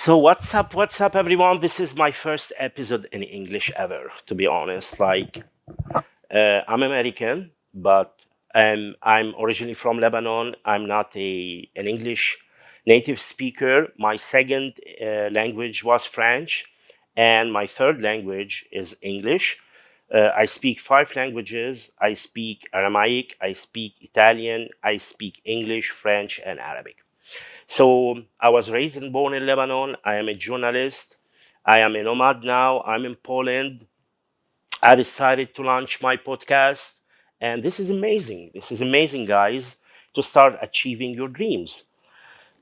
So what's up, everyone? This is my first episode in English ever, to be honest. I'm American, but I'm originally from Lebanon. I'm not an English native speaker. My second language was French, and my third language is English. I speak five languages. I speak Aramaic, I speak Italian, I speak English, French, and Arabic. So I was raised and born in Lebanon. I am a journalist. I am a nomad now. I'm in Poland. I decided to launch my podcast. And this is amazing. This is amazing, guys, to start achieving your dreams.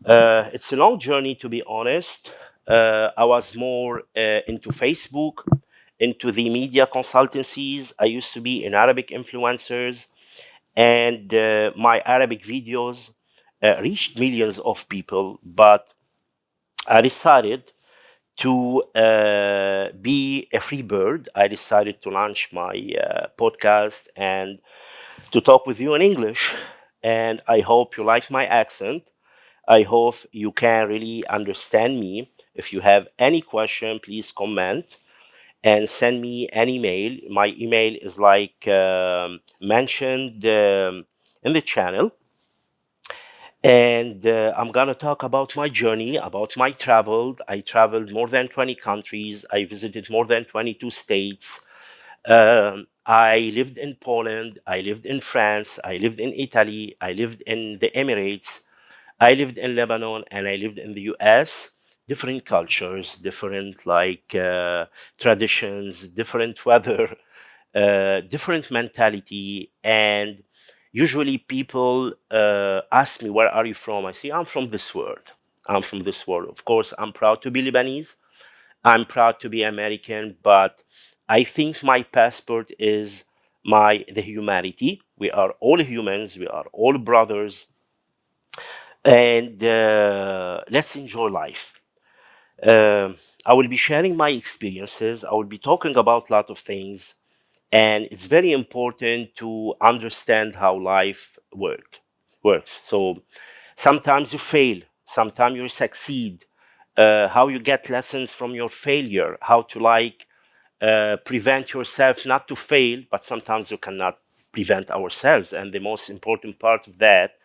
It's a long journey, to be honest. I was more into Facebook, into the media consultancies. I used to be in Arabic influencers, and my Arabic videos reached millions of people. But I decided to be a free bird. I decided to launch my podcast and to talk with you in English. And I hope you like my accent. I hope you can really understand me. If you have any question, please comment and send me an email. My email is mentioned in the channel. And I'm gonna talk about my journey, about my travel. I traveled more than 20 countries. I visited more than 22 states. I lived in Poland. I lived in France. I lived in Italy. I lived in the Emirates. I lived in Lebanon, and I lived in the US. Different cultures, different traditions, different weather, different mentality. And usually people ask me, where are you from? I say, I'm from this world. I'm from this world. Of course, I'm proud to be Lebanese. I'm proud to be American, but I think my passport is the humanity. We are all humans. We are all brothers. And let's enjoy life. I will be sharing my experiences. I will be talking about a lot of things. And it's very important to understand how life works. So sometimes you fail, sometimes you succeed, how you get lessons from your failure, how to prevent yourself not to fail, but sometimes you cannot prevent ourselves. And the most important part of that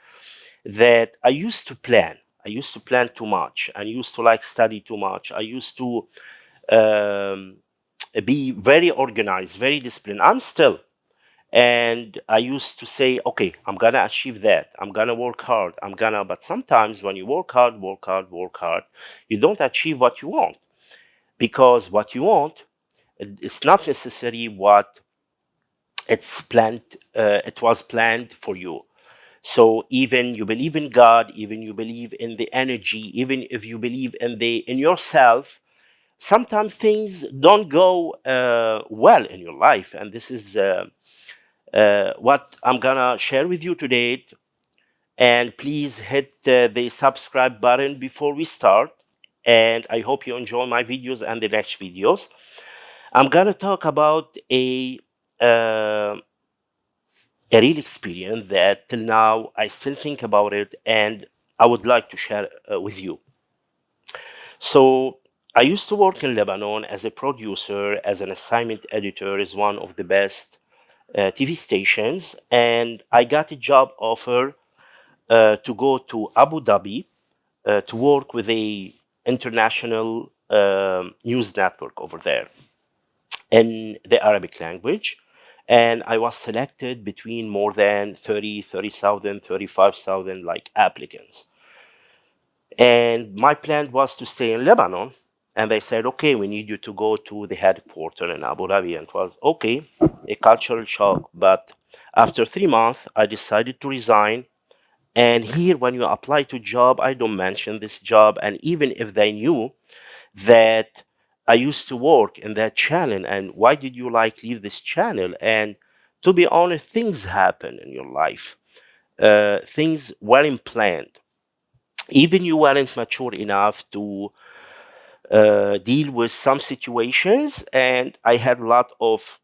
I used to plan. I used to plan too much. I used to study too much. I used to um, be very organized, very disciplined. I'm still. And I used to say, okay, I'm gonna achieve that. I'm gonna work hard. But sometimes when you work hard, you don't achieve what you want, because what you want is not necessarily what it was planned for you. So even you believe in God, even you believe in the energy, even if you believe in yourself, sometimes things don't go well in your life. And this is what I'm gonna share with you today. And please hit the subscribe button before we start. And I hope you enjoy my videos and the next videos. I'm gonna talk about a real experience that till now I still think about it, and I would like to share with you. So I used to work in Lebanon as a producer, as an assignment editor, is one of the best TV stations, and I got a job offer to go to Abu Dhabi to work with a international news network over there in the Arabic language. And I was selected between more than 30,000, 35,000 applicants. And my plan was to stay in Lebanon. And they said, okay, we need you to go to the headquarters in Abu Dhabi. And it was, okay, a cultural shock. But after 3 months, I decided to resign. And here, when you apply to job, I don't mention this job. And even if they knew that I used to work in that channel, and why did you leave this channel? And to be honest, things happen in your life. Things weren't planned. Even you weren't mature enough to deal with some situations, and I had a lot of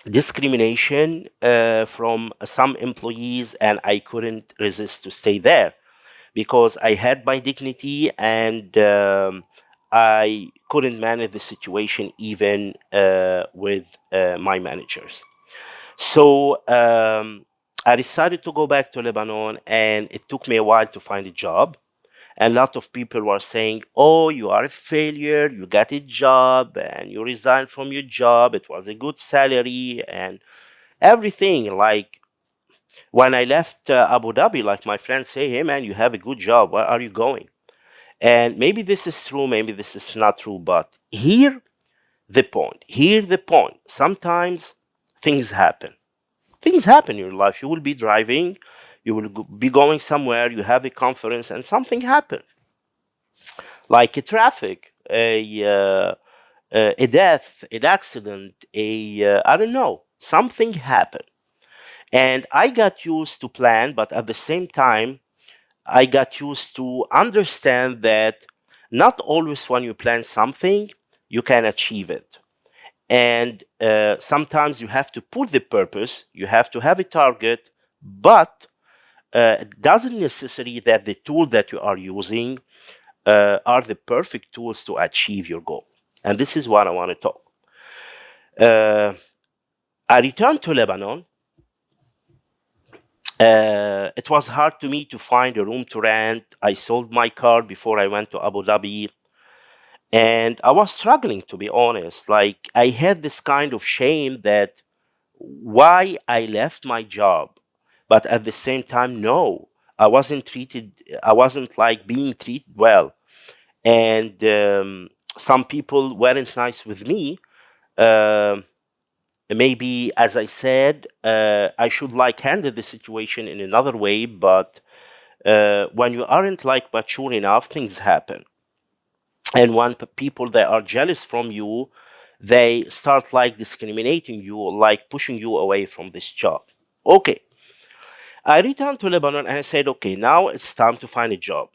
discrimination from some employees, and I couldn't resist to stay there because I had my dignity, and I couldn't manage the situation even with my managers. So I decided to go back to Lebanon, and it took me a while to find a job. And a lot of people were saying, "Oh, you are a failure. You got a job, and you resigned from your job. It was a good salary and everything." Like when I left Abu Dhabi, like my friends say, "Hey, man, you have a good job. Where are you going?" And maybe this is true, maybe this is not true, but here the point. Here the point. Sometimes things happen. Things happen in your life. You will be driving, you will be going somewhere, you have a conference, and something happened, like a traffic, a death, an accident, I don't know, something happened. And I got used to plan, but at the same time, I got used to understand that not always when you plan something, you can achieve it. And sometimes you have to put the purpose, you have to have a target, but it doesn't necessarily that the tool that you are using are the perfect tools to achieve your goal. And this is what I want to talk. Uh, I returned to Lebanon. It was hard to me to find a room to rent. I sold my car before I went to Abu Dhabi. And I was struggling, to be honest. Like, I had this kind of shame that why I left my job. But at the same time, no, I wasn't like being treated well. And some people weren't nice with me. Um Maybe, as I said, I should like handle the situation in another way, but when you aren't like mature enough, things happen. And when people that are jealous from you, they start like discriminating you, like pushing you away from this job. Okay, I returned to Lebanon and I said, okay, now it's time to find a job.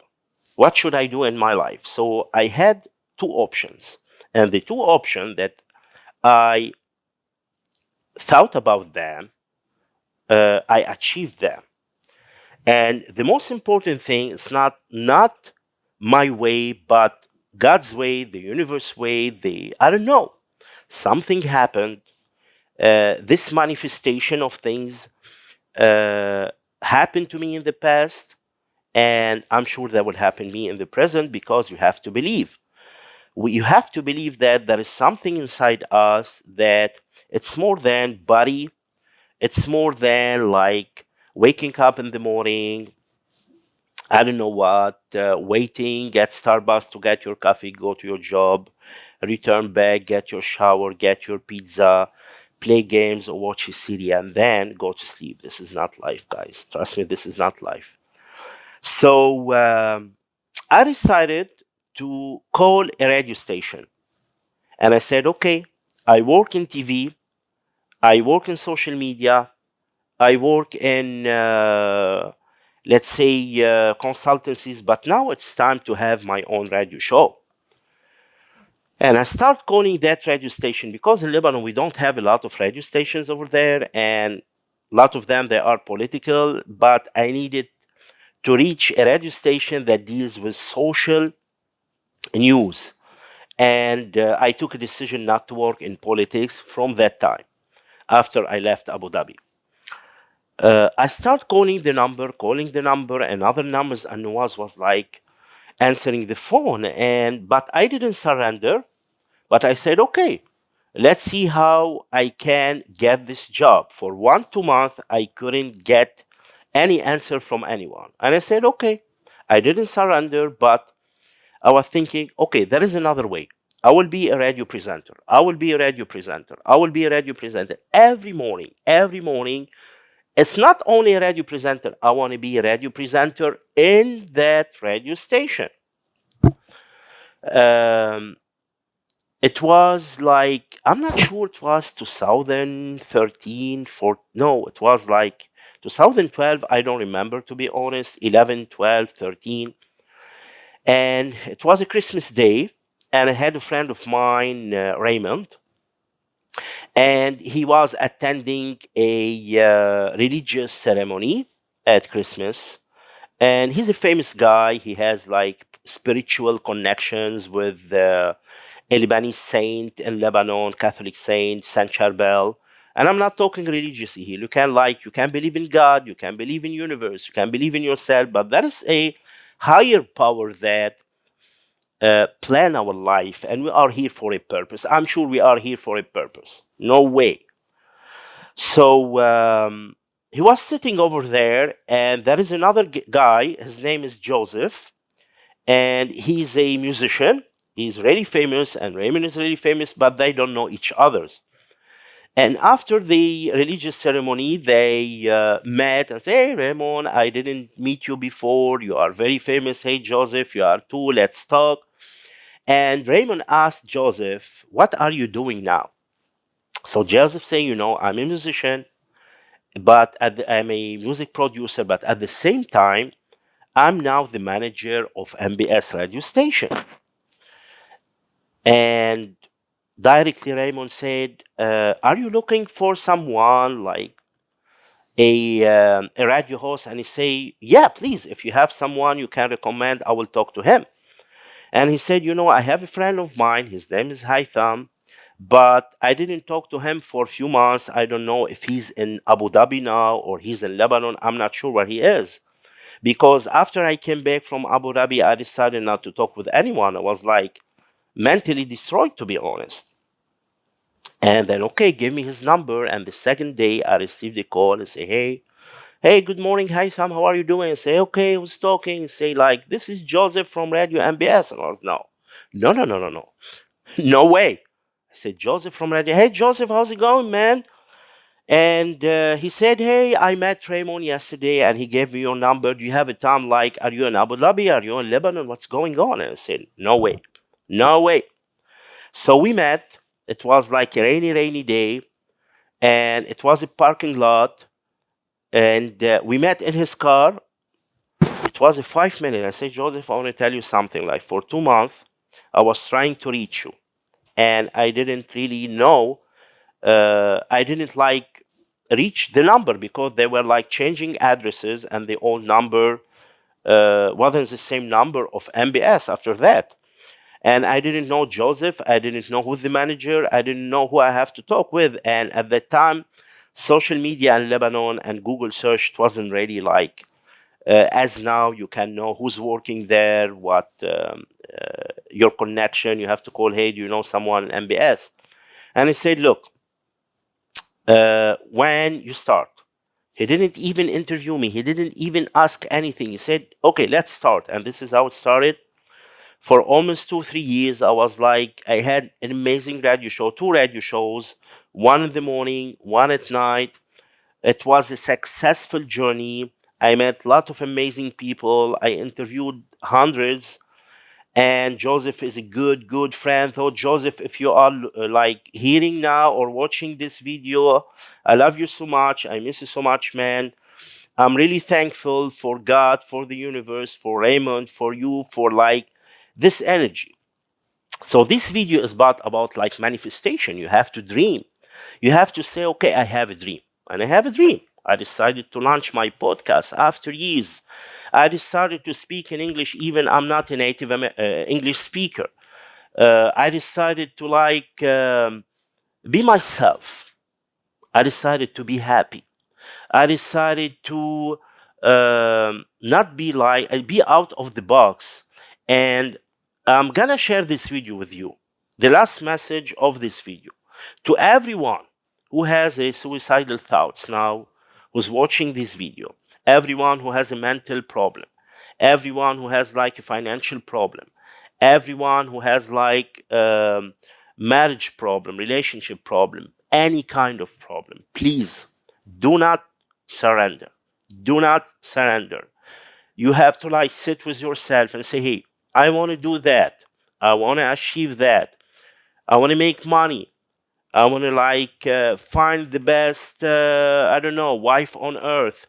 What should I do in my life? So I had two options, and the two options that I thought about them, I achieved them. And the most important thing is not my way, but God's way, the universe way. The I don't know. Something happened. This manifestation of things uh, happened to me in the past, and I'm sure that will happen to me in the present because you have to believe. You have to believe that there is something inside us that it's more than body. It's more than like waking up in the morning, I don't know what, waiting at Starbucks to get your coffee, go to your job, return back, get your shower, get your pizza, play games or watch a series, and then go to sleep. This is not life, guys. Trust me, this is not life. So I decided to call a radio station. And I said, okay, I work in TV, I work in social media, I work in, let's say, consultancies, but now it's time to have my own radio show. And I start calling that radio station because in Lebanon we don't have a lot of radio stations over there, and a lot of them they are political. But I needed to reach a radio station that deals with social news, and I took a decision not to work in politics from that time after I left Abu Dhabi. I start calling the number, and other numbers, and was like answering the phone, and but I didn't surrender. But I said, okay, let's see how I can get this job. For 1 2 months, I couldn't get any answer from anyone, and I said, okay, I didn't surrender, but I was thinking, okay, there is another way. I will be a radio presenter. I will be a radio presenter. I will be a radio presenter every morning. Every morning, it's not only a radio presenter. I want to be a radio presenter in that radio station. Um, it was like, I'm not sure, it was 2013, no, it was like 2012. I don't remember, to be honest, 11, 12, 13. And it was a Christmas day. And I had a friend of mine, Raymond, and he was attending a religious ceremony at Christmas. And he's a famous guy. He has like spiritual connections with a Lebanese saint in Lebanon, Catholic saint, Saint Charbel. And I'm not talking religiously here. You can believe in God, you can believe in universe, you can believe in yourself, but there is a higher power that plan our life, and we are here for a purpose. I'm sure we are here for a purpose. No way. So he was sitting over there, and there is another guy. His name is Joseph, and he's a musician. He's really famous, and Raymond is really famous, but they don't know each other's. And after the religious ceremony, they met and said, "Hey, Raymond, I didn't meet you before. You are very famous. Hey, Joseph, you are too. Let's talk." And Raymond asked Joseph, "What are you doing now?" So Joseph saying, "I'm a musician, but I'm a music producer, but at the same time, I'm now the manager of MBS radio station." And directly Raymond said, "Are you looking for someone like a radio host?" And he say, "Yeah, please, if you have someone you can recommend, I will talk to him." And he said, "I have a friend of mine, his name is Haytham, but I didn't talk to him for a few months. I don't know if he's in Abu Dhabi now or he's in Lebanon. I'm not sure where he is. Because after I came back from Abu Dhabi, I decided not to talk with anyone. I was like mentally destroyed, to be honest." And then, okay, give me his number. And the second day, I received a call and say, hey, good morning, Haytham, how are you doing? I say, okay, who's talking? Say, like, this is Joseph from Radio MBS. And I was, no, no way. I said, Joseph from Radio. Hey, Joseph, how's it going, man? And he said, hey, I met Raymond yesterday and he gave me your number. Do you have a time? Like, are you in Abu Dhabi? Are you in Lebanon? What's going on? And I said, no way. So we met. It was like a rainy day, and it was a parking lot. And we met in his car. It was a 5 minute. I said, Joseph, I want to tell you something. Like, for 2 months, I was trying to reach you, and I didn't really know. I didn't like reach the number because they were like changing addresses, and the old number wasn't the same number of MBS after that. And I didn't know Joseph. I didn't know who's the manager. I didn't know who I have to talk with. And at that time, social media in Lebanon and Google search, it wasn't really like as now. You can know who's working there, what your connection. You have to call, hey, do you know someone in MBS? And he said, look, when you start, he didn't even interview me. He didn't even ask anything. He said, okay, let's start. And this is how it started. For almost 2-3 years, I was like, I had an amazing radio show, 2 radio shows, one in the morning, one at night. It was a successful journey. I met a lot of amazing people. I interviewed hundreds. And Joseph is a good friend. So Joseph, if you are like hearing now or watching this video, I love you so much. I miss you so much, man. I'm really thankful for God, for the universe, for Raymond, for you, for like this energy. So this video is about like manifestation. You have to dream. You have to say, okay, I have a dream. And I have a dream. I decided to launch my podcast after years. I decided to speak in English, even I'm not a native English speaker. I decided to like be myself. I decided to be happy. I decided to not be like, be out of the box. And I'm gonna share this video with you. The last message of this video to everyone who has a suicidal thoughts now, who's watching this video, everyone who has a mental problem, everyone who has like a financial problem, everyone who has like marriage problem, relationship problem, any kind of problem, please do not surrender. Do not surrender. You have to like sit with yourself and say, hey, I want to do that. I want to achieve that. I want to make money. I want to like find the best, I don't know, wife on earth.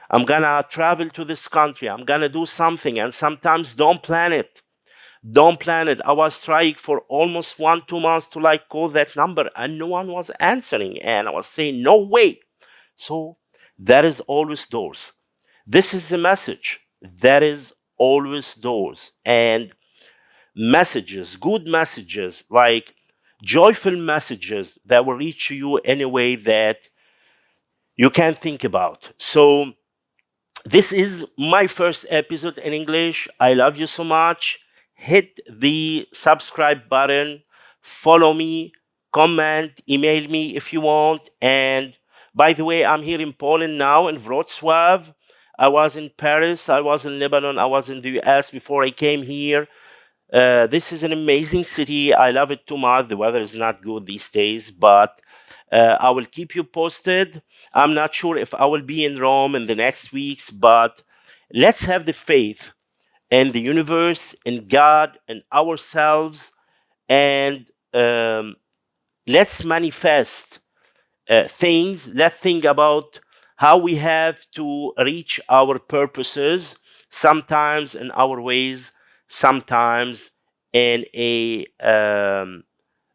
I'm gonna travel to this country. I'm gonna do something. And sometimes don't plan it. Don't plan it. I was trying for almost 1-2 months to like call that number, and no one was answering. And I was saying, no way. So there is always doors. This is the message. There is always doors and messages, good messages, like joyful messages that will reach you in a way that you can think about. So this is my first episode in English. I love you so much. Hit the subscribe button, follow me, comment, email me if you want. And by the way, I'm here in Poland now in Wrocław. I was in Paris, I was in Lebanon, I was in the US before I came here. This is an amazing city. I love it too much. The weather is not good these days, but I will keep you posted. I'm not sure if I will be in Rome in the next weeks, but let's have the faith in the universe, in God, in ourselves, and let's manifest things. Let's think about how we have to reach our purposes, sometimes in our ways, sometimes in a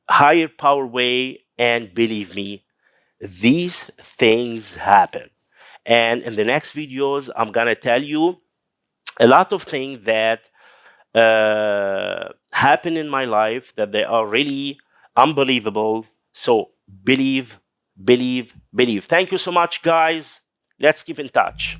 higher power way. And believe me, these things happen. And in the next videos, I'm gonna tell you a lot of things that happen in my life that they are really unbelievable. So believe, believe, believe. Thank you so much, guys. Let's keep in touch.